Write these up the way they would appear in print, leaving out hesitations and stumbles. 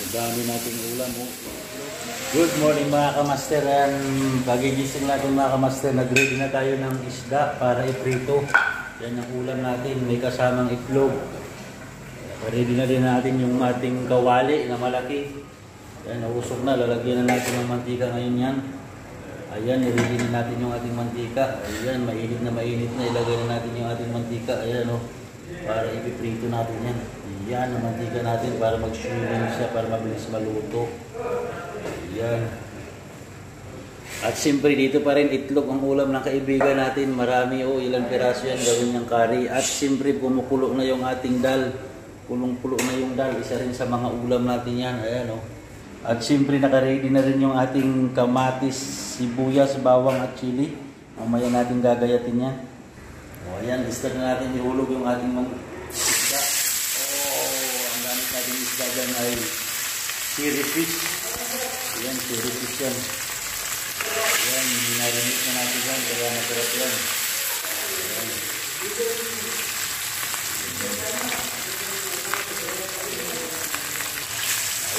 Dami nating ulam mo. Good morning mga kamaster. Kagigising natin mga kamaster. Nag-ready na tayo ng isda para iprito. Yan ang ulam natin. May kasamang itlog. Ready na din natin yung ating kawali na malaki. Yan, nausok na. Lalagyan na natin ng mantika ngayon yan. Ayan, i-ready na natin yung ating mantika. Ayan, mainit na. Ilagay na natin yung ating mantika. Ayan o. Para ipiprito natin yan. Ayan, ang mantika natin para mag-swimming siya, para mabilis maluto. Ayan. At siyempre dito pa rin itlog ang ulam ng kaibigan natin. Marami o ilang piraso yan gawin niyang curry. At siyempre kumukulo na yung ating dal. Kulong-kulo na yung dal. Isa rin sa mga ulam natin yan. Ayan o. At siyempre naka-ready na rin yung ating kamatis, sibuyas, bawang at chili. Mamaya natin gagayatin yan. O ayan, start na natin ihulog yung ating mga isda. Ang gamit natin isda dyan ay siri fish. Ayan, siri fish yan. Ayan, narinig na natin yan, kaya masarap yan. Ayan.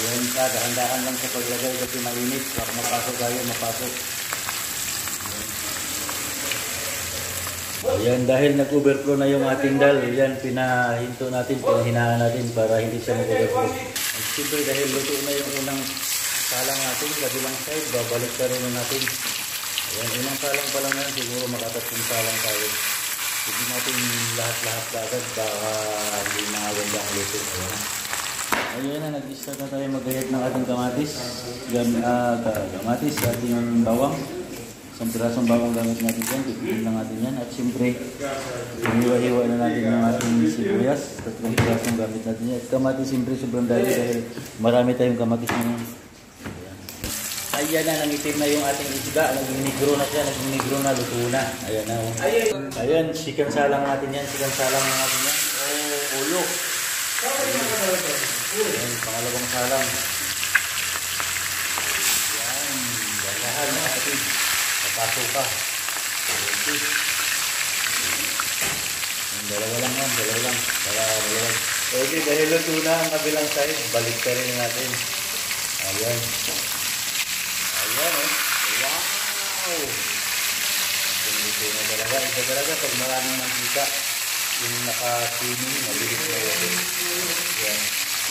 Ayan ka, dahan-dahan lang sa paglagay kasi mainit. Baka mapasok tayo, mapasok. Ayan, dahil nag-overflow na yung ating dal, yan, pinahinto natin, pinahinaan natin para hindi siya mag-overflow. At siyempre dahil luto na yung unang salang natin, kabilang side, babalik ka rin natin. Ayan, unang salang pa lang yan, siguro makatatlong salang tayo. Hindi natin lahat-lahat agad, baka hindi makaganda ang luto. Ayan na, nag-start na tayo magayat ng ating kamatis. Kamatis, ating bawang. Isang pirasong bawang gamit natin yan. Pipilin lang natin yan. At siyempre, hiniwa-hiwa na natin yung ating sibuyas. Tatlong pirasong gamit natin yan. At kamatis, siyempre, sobrang dali dahil marami tayong kamatis na yan. Ayan na, nangitim na yung ating isda. Nag-negro na siya. Nag-negro na, luto na. Ayan na. Ayan, chicken salang natin yan. Chicken salang natin yan. Ulo. Ayan, pangalawang salang. Ayan, dalahan na natin. Napasok ka. Okay. Ayan, dalawa lang yan, dalawa lang. Okay, dahil luto na ang kabilang side, balik ka rin natin. Ayan. Ayan eh. Wow! Luto na talaga. Ito talaga pag maraming mantika, yung naka-swimming, mabilis na yun. Ayan.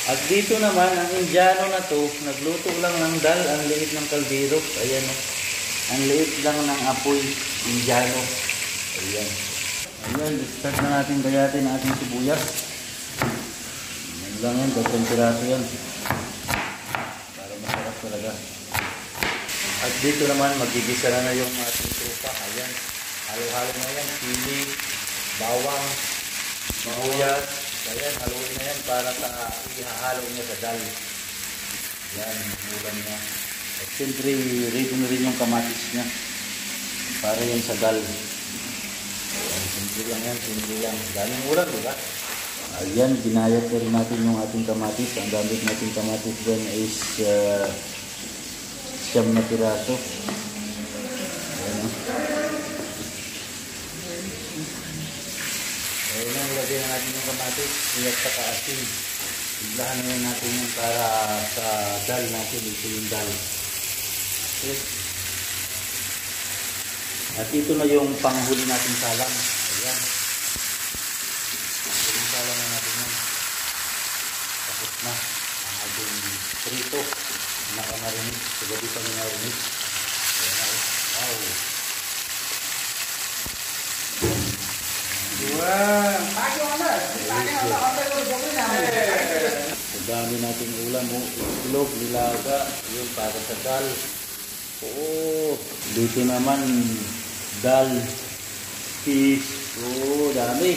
At dito naman, ang Indiano na to, nagluto lang ng dal, ang liit ng kaldero. Ayan o. Ang liit lang ng apoy, Indiano. Ayan. Ayan, start na natin gayatin ang ating sibuyas. Ayan lang yan, 2 piraso yan. Para masarap talaga. At dito naman, magigisa na yung ating trupa. Ayan. Halo-halo na yan, chili, bawang, sibuyas. Ayan, haluin na yan para ihahalo niya sa dal. Yan, ulam niya. At siyempre, ready na rin yung kamatis niya. Para yan sa dal. Ayan, simple lang yan, simple lang. Daming ulam, diba? Ayan, ginayat na rin natin yung ating kamatis. Ang gamit natin kamatis dyan is 9 na piraso. Ayan. Ayan ang lagay na natin yung kamatis, iyak sa kaasin. Biglahan na natin yung para sa dal natin, ito yung dal. Okay. At ito na yung panghuli natin salang. Ayan. Yung salang na natin yan. Tapos na ang ating prito. Nakamarinig. Sa gabi pa minarinig. Ayan na. Wow. Dami nating ulam mo, itlog, nilaga, yun para sa dal. Oo, dito naman dal, fish, dami.